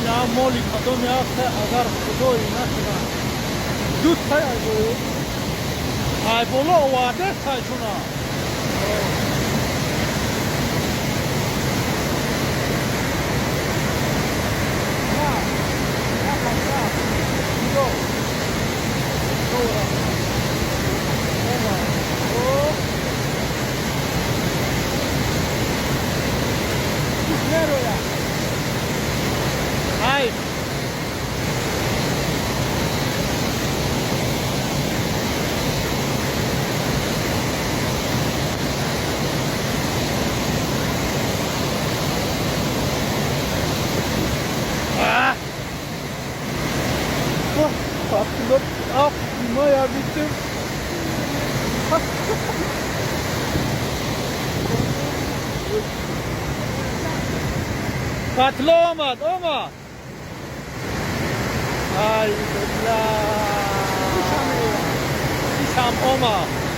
यहाँ मौलिक खतों में आपसे अगर खुदो ही ना सुना दूध था आई बोलो वादे था सुना Ai. Ah. Oh, patlık aklıma ya bittim. Patlı olmadı ama. Ay, Allah. Şam olma.